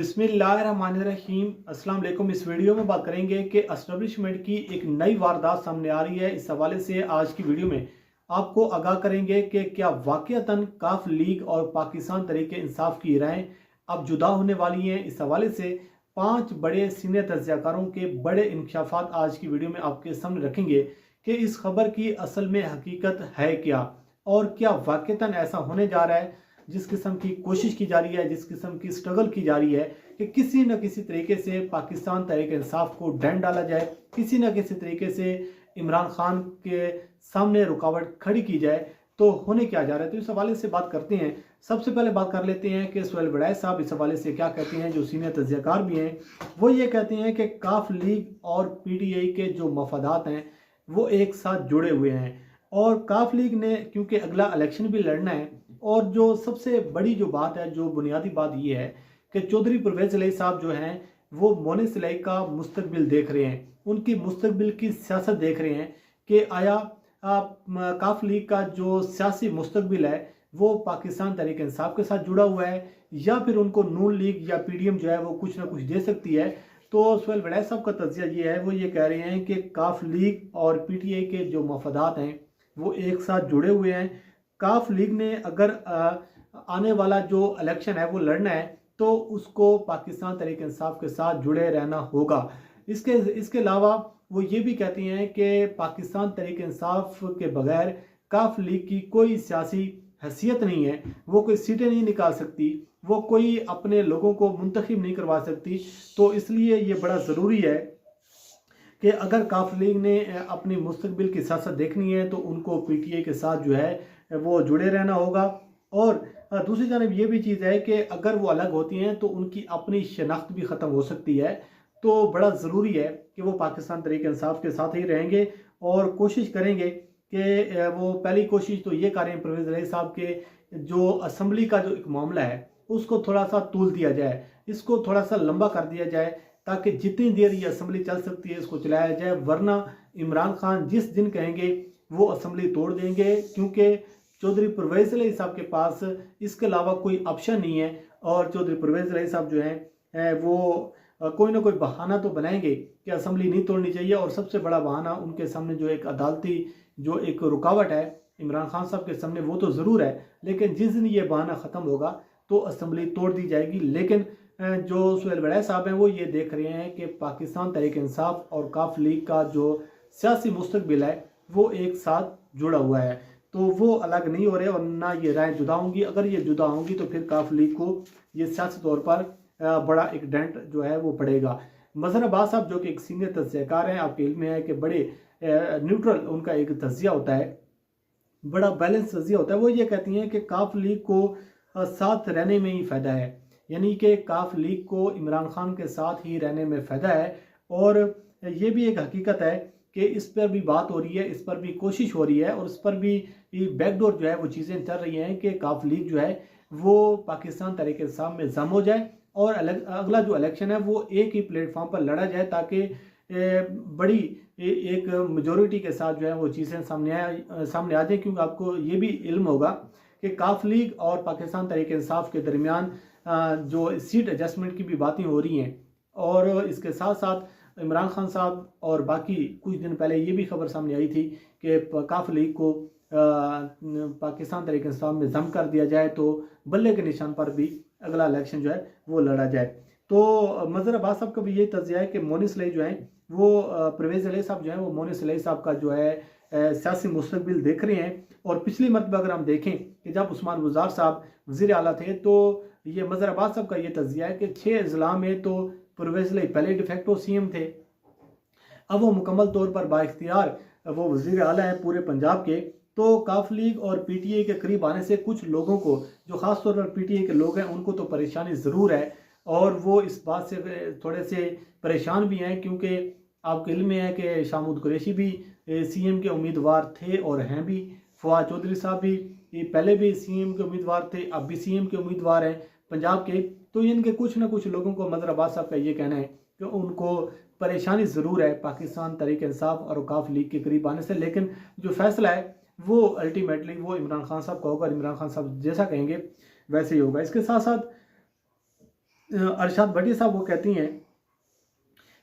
बिस्मिल्लाहिर्रहमानिर्रहीम। अस्सलाम वालेकुम। इस वीडियो में बात करेंगे कि एस्टेब्लिशमेंट की एक नई वारदात सामने आ रही है। इस हवाले से आज की वीडियो में आपको आगाह करेंगे कि क्या वाकईतन काफ लीग और पाकिस्तान तरीके इंसाफ की राहें अब जुदा होने वाली हैं। इस हवाले से 5 बड़े सीनियर तज्ज़ियाकारों के बड़े इंकशाफात आज की वीडियो में आपके सामने रखेंगे कि इस खबर की असल में हकीकत है क्या, और क्या वाकईतन ऐसा होने जा रहा है। जिस किस्म की कोशिश की जा रही है, जिस किस्म की स्ट्रगल की जा रही है कि किसी न किसी तरीके से पाकिस्तान तहरीक इंसाफ को डैन डाला जाए, किसी न किसी तरीके से इमरान खान के सामने रुकावट खड़ी की जाए, तो होने क्या जा रहा है। तो इस हवाले से बात करते हैं। सबसे पहले बात कर लेते हैं कि सुहेल वड़ैच साहब इस हवाले से क्या कहते हैं। जो सीनियर तज्ज़ियाकार भी हैं वो ये कहते हैं कि काफ लीग और PTI के जो मफादात हैं वो एक साथ जुड़े हुए हैं, और काफ लीग ने क्योंकि अगला इलेक्शन भी लड़ना है, और जो सबसे बड़ी जो बात है, जो बुनियादी बात ये है कि चौधरी परवेज़ इलाही साहब जो हैं वो मोनिस इलाही का मुस्तकबिल देख रहे हैं, उनकी मुस्तकबिल की सियासत देख रहे हैं कि आया काफ लीग का जो सियासी मुस्तकबिल है वो पाकिस्तान तहरीक इंसाफ के साथ जुड़ा हुआ है, या फिर उनको नून लीग या PDM जो है वो कुछ ना कुछ दे सकती है। तो सुहेल वड़ैच साहब का तज्ज़िया ये है, वो ये कह रहे हैं कि काफ लीग और PTI के जो मफादात हैं वो एक साथ जुड़े हुए हैं। काफ लीग ने अगर आने वाला जो इलेक्शन है वो लड़ना है तो उसको पाकिस्तान तहरीक इंसाफ के साथ जुड़े रहना होगा। इसके अलावा वो ये भी कहती हैं कि पाकिस्तान तहरीक इंसाफ के बगैर काफ लीग की कोई सियासी हैसियत नहीं है, वो कोई सीटें नहीं निकाल सकती, वो कोई अपने लोगों को मुंतखब नहीं करवा सकती। तो इसलिए ये बड़ा ज़रूरी है कि अगर काफ लीग ने अपनी मुस्तकबिल की सियासत देखनी है तो उनको PTI के साथ जो है वो जुड़े रहना होगा। और दूसरी जानब ये भी चीज़ है कि अगर वो अलग होती हैं तो उनकी अपनी शनाख्त भी ख़त्म हो सकती है। तो बड़ा ज़रूरी है कि वो पाकिस्तान तहरीक इंसाफ के साथ ही रहेंगे और कोशिश करेंगे कि वो पहली कोशिश तो ये करें परवेज़ इलाही साहब के जो असम्बली का जो एक मामला है उसको थोड़ा सा तूल दिया जाए, इसको थोड़ा सा लंबा कर दिया जाए, ताकि जितनी देर ये असम्बली चल सकती है इसको चलाया जाए। वरना इमरान खान जिस दिन कहेंगे वो असम्बली तोड़ देंगे, क्योंकि चौधरी परवेज़ इलाही साहब के पास इसके अलावा कोई ऑप्शन नहीं है। और चौधरी परवेज़ इलाही साहब जो हैं वो कोई ना कोई बहाना तो बनाएंगे कि असम्बली नहीं तोड़नी चाहिए, और सबसे बड़ा बहाना उनके सामने जो एक अदालती जो एक रुकावट है इमरान खान साहब के सामने वो तो ज़रूर है, लेकिन जिस दिन ये बहाना ख़त्म होगा तो असम्बली तोड़ दी जाएगी। लेकिन जो सुहेल वड़ैच साहब हैं वो ये देख रहे हैं कि पाकिस्तान तहरीक इंसाफ और काफ लीग का जो सियासी मुस्तकबिल है वो एक साथ जुड़ा हुआ है, तो वो अलग नहीं हो रहे और ना ये राय जुदा होंगी। अगर ये जुदा होंगी तो फिर काफ लीग को ये सियासी तौर पर बड़ा एक डेंट जो है वो पड़ेगा। मज़हर अब्बास साहब जो कि एक सीनियर तज्ज़ियाकार हैं, आपके इल्म में है कि बड़े न्यूट्रल उनका एक तज्ज़िया होता है, बड़ा बैलेंस तज्ज़िया होता है। वो ये कहती हैं कि काफ लीग को साथ रहने में ही फ़ायदा है, यानी कि काफ लीग को इमरान खान के साथ ही रहने में फ़ायदा है। और ये भी एक हकीकत है कि इस पर भी बात हो रही है, इस पर भी कोशिश हो रही है, और इस पर भी बैकडोर जो है वो चीज़ें चल रही हैं कि काफ लीग जो है वो पाकिस्तान तहरीक इंसाफ में जम हो जाए और अगला जो इलेक्शन है वो एक ही प्लेटफॉर्म पर लड़ा जाए, ताकि बड़ी एक मेजोरिटी के साथ जो है वो चीज़ें सामने आ जाए। क्योंकि आपको ये भी इल्म होगा कि काफ लीग और पाकिस्तान तहरीक इंसाफ के दरमियान जो सीट एडजस्टमेंट की भी बातें हो रही हैं, और इसके साथ साथ इमरान खान साहब और बाकी कुछ दिन पहले ये भी खबर सामने आई थी कि काफ लीग को पाकिस्तान तहरीक इंसाफ में जम कर दिया जाए तो बल्ले के निशान पर भी अगला इलेक्शन जो है वो लड़ा जाए। तो मज़हर अब्बास साहब का भी ये तज्ज़िया है कि मोनिस इलाही जो हैं वो परवेज़ इलाही साहब जो हैं वो मोनिस इलाही साहब का जो है सियासी मुस्तकबिल देख रहे हैं। और पिछली मरतबा अगर हम देखें कि जब उस्मान बुज़दार साहब वज़ीर आला थे तो ये मज़हर अब्बास साहब का ये तज्ज़िया है कि 6 अज़ला में तो परवेज़ इलाही पहले डिफेक्टो CM थे, अब वो मुकम्मल तौर पर बाइख्तियार वो वज़ीर आला हैं पूरे पंजाब के। तो काफ लीग और PTI के करीब आने से कुछ लोगों को, जो ख़ास तौर पर PTI के लोग हैं, उनको तो परेशानी ज़रूर है, और वो इस बात से थोड़े से परेशान भी हैं, क्योंकि आपके इल्म में है कि शाहमूद कुरैशी भी CM के उम्मीदवार थे और हैं भी। फवाद चौधरी साहब भी पहले भी CM के उम्मीदवार थे, अब भी CM के उम्मीदवार हैं पंजाब के। तो इनके कुछ ना कुछ लोगों को, मज़हर अब्बास साहब का ये कहना है कि उनको परेशानी ज़रूर है पाकिस्तान तहरीक इंसाफ और काफ लीग के करीब आने से, लेकिन जो फैसला है वो अल्टीमेटली वो इमरान खान साहब का होगा। इमरान खान साहब जैसा कहेंगे वैसे ही होगा। इसके साथ साथ अरशद भट्टी साहब वो कहती हैं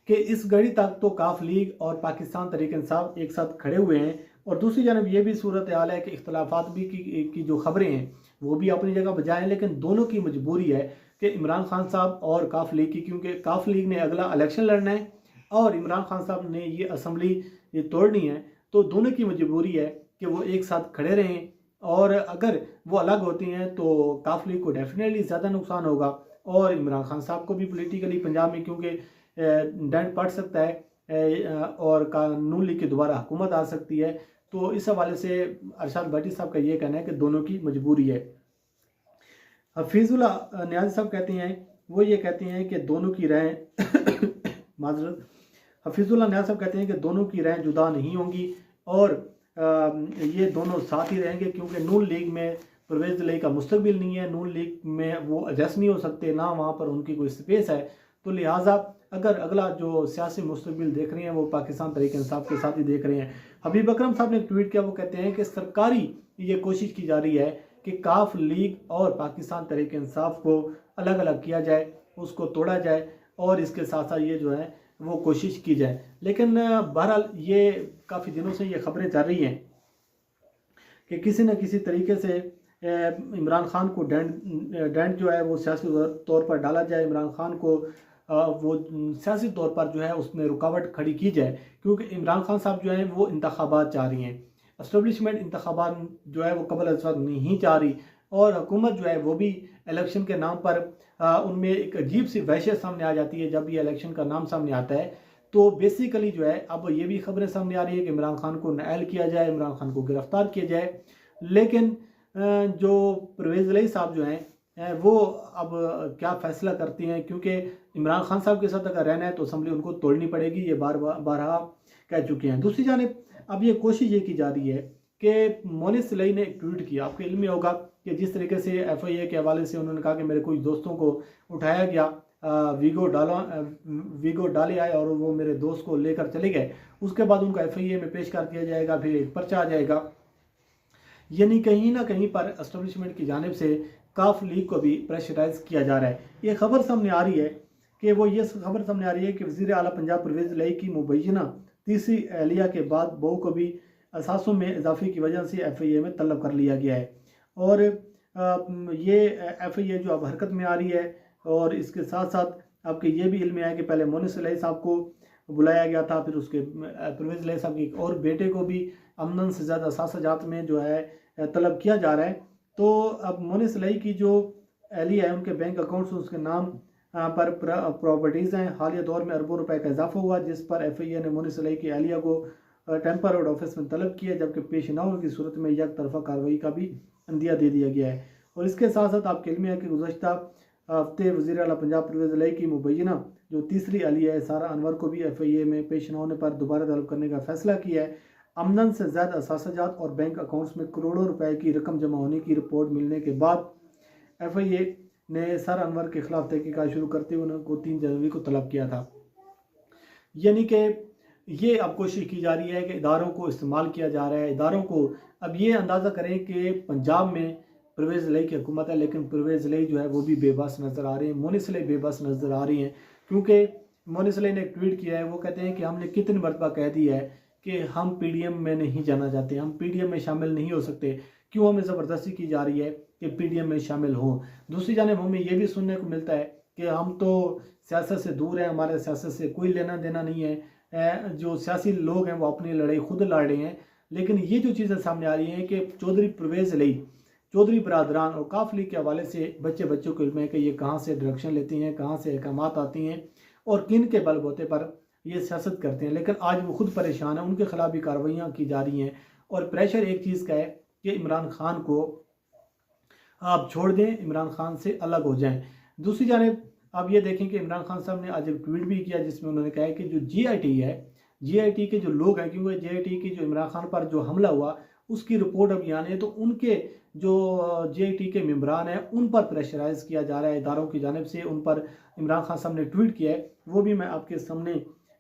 कि इस घड़ी तक तो काफ लीग और पाकिस्तान तहरीक इंसाफ एक साथ खड़े हुए हैं, और दूसरी जानब ये भी सूरत हाल है कि इख्तलाफात भी की जो खबरें हैं वो भी अपनी जगह बजाय हैं, लेकिन दोनों की मजबूरी है कि इमरान खान साहब और काफ लीग की, क्योंकि काफ लीग ने अगला इलेक्शन लड़ना है और इमरान खान साहब ने ये असम्बली ये तोड़नी है, तो दोनों की मजबूरी है कि वो एक साथ खड़े रहें। और अगर वो अलग होती हैं तो काफ लीग को डेफिनेटली ज़्यादा नुकसान होगा, और इमरान खान साहब को भी पोलिटिकली पंजाब में क्योंकि डेंट पड़ सकता है और नून लीग की दोबारा हुकूमत आ सकती है। तो इस हवाले से अरशद भट्टी साहब का ये कहना है कि दोनों की मजबूरी है। हफीजुल्लाह नियाज़ी साहब कहते हैं, वो ये कहते हैं कि दोनों की राय माजरत हफीजुल्लाह नियाज़ी साहब कहते हैं कि दोनों की राय जुदा नहीं होंगी और ये दोनों साथ ही रहेंगे, क्योंकि नून लीग में परवेज़ इलाही का मुस्तकबिल नहीं है, नून लीग में वो एडजस्ट नहीं हो सकते, ना वहाँ पर उनकी कोई स्पेस है। तो लिहाजा अगर अगला जो सियासी मुस्तकबिल देख रहे हैं वो पाकिस्तान तहरीक इंसाफ के साथ ही देख रहे हैं। हबीब अकरम साहब ने एक ट्वीट किया, वो कहते हैं कि सरकारी ये कोशिश की जा रही है कि काफ लीग और पाकिस्तान तहरीक इंसाफ को अलग अलग किया जाए, उसको तोड़ा जाए, और इसके साथ साथ ये जो है वो कोशिश की जाए। लेकिन बहरहाल ये काफ़ी दिनों से ये खबरें चल रही हैं कि किसी न किसी तरीके से इमरान खान को डेंट जो है वो सियासी तौर पर डाला जाए, इमरान खान को वो सियासी तौर पर जो है उसमें रुकावट खड़ी की जाए, क्योंकि इमरान खान साहब जो है वो इंतखाबात चाह रही हैं, एस्टेब्लिशमेंट इंतखाबात जो है वो कबल अज़ वक्त नहीं चाह रही, और हुकूमत जो है वो भी इलेक्शन के नाम पर उनमें एक अजीब सी वहशत सामने आ जाती है जब ये इलेक्शन का नाम सामने आता है। तो बेसिकली जो है अब ये भी खबरें सामने आ रही है कि इमरान खान को नाअहल किया जाए, इमरान खान को गिरफ्तार किया जाए। लेकिन जो परवेज़ इलाही साहब जो हैं वो अब क्या फ़ैसला करती हैं, क्योंकि इमरान खान साहब के साथ अगर रहना है तो असम्बली उनको तोड़नी पड़ेगी, ये बारहा कह चुके हैं। दूसरी जानिब अब ये कोशिश ये की जा रही है कि मोनिस इलाही ने एक ट्वीट किया, आपको इल्म में होगा कि जिस तरीके से FIA के हवाले से उन्होंने कहा कि मेरे कुछ दोस्तों को उठाया गया, वीगो डाले आए और वो मेरे दोस्त को लेकर चले गए, उसके बाद उनको FIA में पेश कर दिया जाएगा, फिर एक पर्चा आ जाएगा। यानी कहीं ना कहीं पर एस्टेब्लिशमेंट की जानिब से काफ लीग को भी प्रेशराइज किया जा रहा है। ये खबर सामने आ रही है कि वज़ीर आला पंजाब परवेज़ इलाही की मुबैना तीसरी अहलिया के बाद बहू को भी असासों में इजाफे की वजह से FIA में तलब कर लिया गया है, और ये FIA जो अब हरकत में आ रही है। और इसके साथ साथ आपके ये भी इल्म में है कि पहले मोनिस इलाही साहब को बुलाया गया था, फिर उसके परवेज़ इलाही साहब के एक और बेटे को भी अमन से ज़्यादा असासाजात में जो है तलब किया जा रहा है। तो अब मोनिस इलाही की जो अहलिया है उनके बैंक अकाउंट्स उसके नाम पर प्रॉपर्टीज़ हैं। हालिया दौर में अरबों रुपए का इजाफा हुआ, जिस पर FIA ने मोनिस इलाही की अहलिया को टेम्पर रोड ऑफिस में तलब किया, जबकि पेश न होने की सूरत में एक तरफा कार्रवाई का भी अंदिया दे दिया गया है। और इसके साथ साथ आपके इल्म है कि गुज़श्ता हफ्ते वज़ीर आला पंजाब परवेज़ इलाही की मुबैना जो तीसरी अहलिया है सारा अनवर को भी FIA में पेश न होने पर दोबारा तलब करने का फैसला किया है। अमन से ज़्यादा असासाजात और बैंक अकाउंट्स में करोड़ों रुपए की रकम जमा होने की रिपोर्ट मिलने के बाद FIA ने सारा अनवर के खिलाफ तहकीकात शुरू करते हुए उनको 3 जनवरी को तलब किया था। यानी कि ये अब कोशिश की जा रही है कि इदारों को इस्तेमाल किया जा रहा है। इदारों को अब ये अंदाज़ा करें कि पंजाब में परवेज़ इलाही की हुकूमत है, लेकिन परवेज़ इलाही जो है वो भी बेबस नज़र आ रहे हैं, मोनिस इलाही बेबस नज़र आ रही हैं, क्योंकि मोनिस इलाही ने एक ट्वीट किया है, वो कहते हैं कि हमने कितनी मरतबा कह दिया है कि हम PDM में नहीं जाना चाहते, हम PDM में शामिल नहीं हो सकते, क्यों हमें ज़बरदस्ती की जा रही है कि PDM में शामिल हों। दूसरी जानिब हमें ये भी सुनने को मिलता है कि हम तो सियासत से दूर हैं, हमारे सियासत से कोई लेना देना नहीं है, जो सियासी लोग हैं वो अपनी लड़ाई खुद लड़ रहे हैं। लेकिन ये जो चीज़ें सामने आ रही हैं कि चौधरी परवेज़ इलाही, चौधरी बरादरान और काफ लीग के हवाले से बच्चों को इल्म है कि ये कहाँ से डायरेक्शन लेती हैं, कहाँ से अहकामात आती हैं और किन के बलबूते पर ये सियासत करते हैं। लेकिन आज वो खुद परेशान हैं, उनके खिलाफ भी कार्रवाइयाँ की जा रही हैं और प्रेशर एक चीज़ का है कि इमरान खान को आप छोड़ दें, इमरान खान से अलग हो जाएं। दूसरी जानिब आप ये देखें कि इमरान खान साहब ने आज एक ट्वीट भी किया जिसमें उन्होंने कहा है कि जो GIT है, GIT के जो लोग हैं, क्योंकि GIT की जो इमरान खान पर जो हमला हुआ उसकी रिपोर्ट अभी आनी है, तो उनके जो GIT के मेम्बरान हैं उन पर प्रेशराइज किया जा रहा है इदारों की जानिब से। उन पर इमरान खान साहब ने ट्वीट किया है, वो भी मैं आपके सामने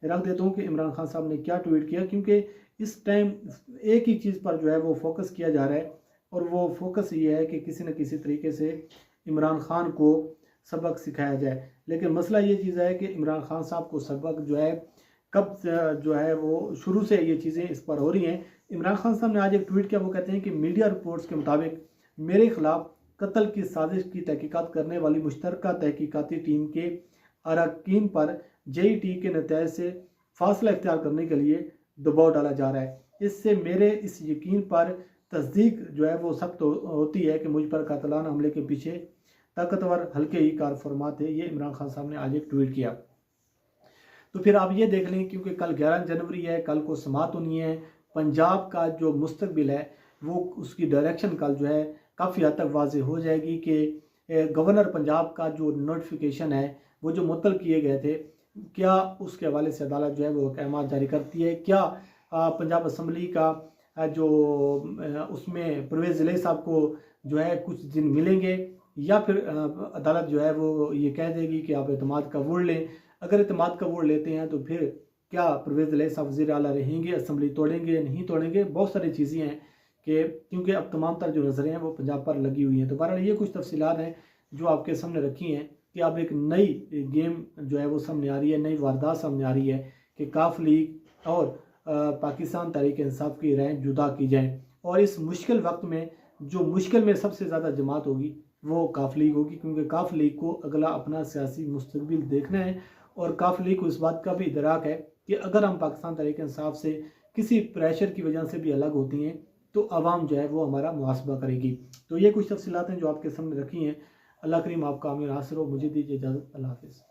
रख देता हूँ कि इमरान खान साहब ने क्या ट्वीट किया, क्योंकि इस टाइम एक ही चीज़ पर जो है वो फोकस किया जा रहा है और वो फोकस ये है कि किसी न किसी तरीके से इमरान खान को सबक सिखाया जाए। लेकिन मसला ये चीज़ है कि इमरान खान साहब को सबक जो है कब जो है वो शुरू से ये चीज़ें इस पर हो रही हैं। इमरान खान साहब ने आज एक ट्वीट किया, वो कहते हैं कि मीडिया रिपोर्ट्स के मुताबिक मेरे खिलाफ कत्ल की साजिश की तहकीकात करने वाली मुश्तरका तहकीकाती टीम के अरकान पर JET के नतीजे से फासला इख्तियार करने के लिए दबाव डाला जा रहा है। इससे मेरे इस यकीन पर तस्दीक जो है वो सख्त होती है कि मुझ पर कातलाना हमले के पीछे ताकतवर हल्के ही कारफरमा थे। ये इमरान खान साहब ने आज एक ट्वीट किया। तो फिर आप ये देख लें, क्योंकि कल 11 जनवरी है, कल को समात होनी है। पंजाब का जो मुस्तकबिल है वो उसकी डायरेक्शन कल जो है काफ़ी हद तक वाज़ेह हो जाएगी कि गवर्नर पंजाब का जो नोटिफिकेशन है वो जो मुअत्तल किए गए थे, क्या उसके हवाले से अदालत जो है वो अहकाम जारी करती है। क्या पंजाब असम्बली का जो उसमें परवेज़ इलाही साहब को जो है कुछ दिन मिलेंगे, या फिर अदालत जो है वो ये कह देगी कि आप एतमाद का वोट लें। अगर एतमाद का वोट लेते हैं तो फिर क्या परवेज़ इलाही साहब वज़ीर आला रहेंगे, असम्बली तोड़ेंगे नहीं तोड़ेंगे। बहुत सारी चीज़ें हैं कि क्योंकि अब तमाम तर जो नज़रें हैं वो पंजाब पर लगी हुई हैं। तो बहरहाल ये कुछ तफसीलात हैं जो आपके सामने रखी हैं कि अब एक नई गेम जो है वो सामने आ रही है, नई वारदात सामने आ रही है कि काफ लीग और पाकिस्तान तहरीक इंसाफ की राय जुदा की जाए। और इस मुश्किल वक्त में जो मुश्किल में सबसे ज़्यादा जमात होगी वो काफ लीग होगी, क्योंकि काफ लीग को अगला अपना सियासी मुस्तकबिल देखना है। और काफ लीग को इस बात का भी इदराक है कि अगर हम पाकिस्तान तहरीक इंसाफ से किसी प्रेशर की वजह से भी अलग होती हैं तो आवाम जो है वो हमारा मुहासबा करेगी। तो ये कुछ तफसीलात हैं जो आपके सामने रखी हैं। अल्लाह करीम आपका आमीर हासिल हो। मुझे दीजिए इजाज़त। अल्लाह हाफिज़।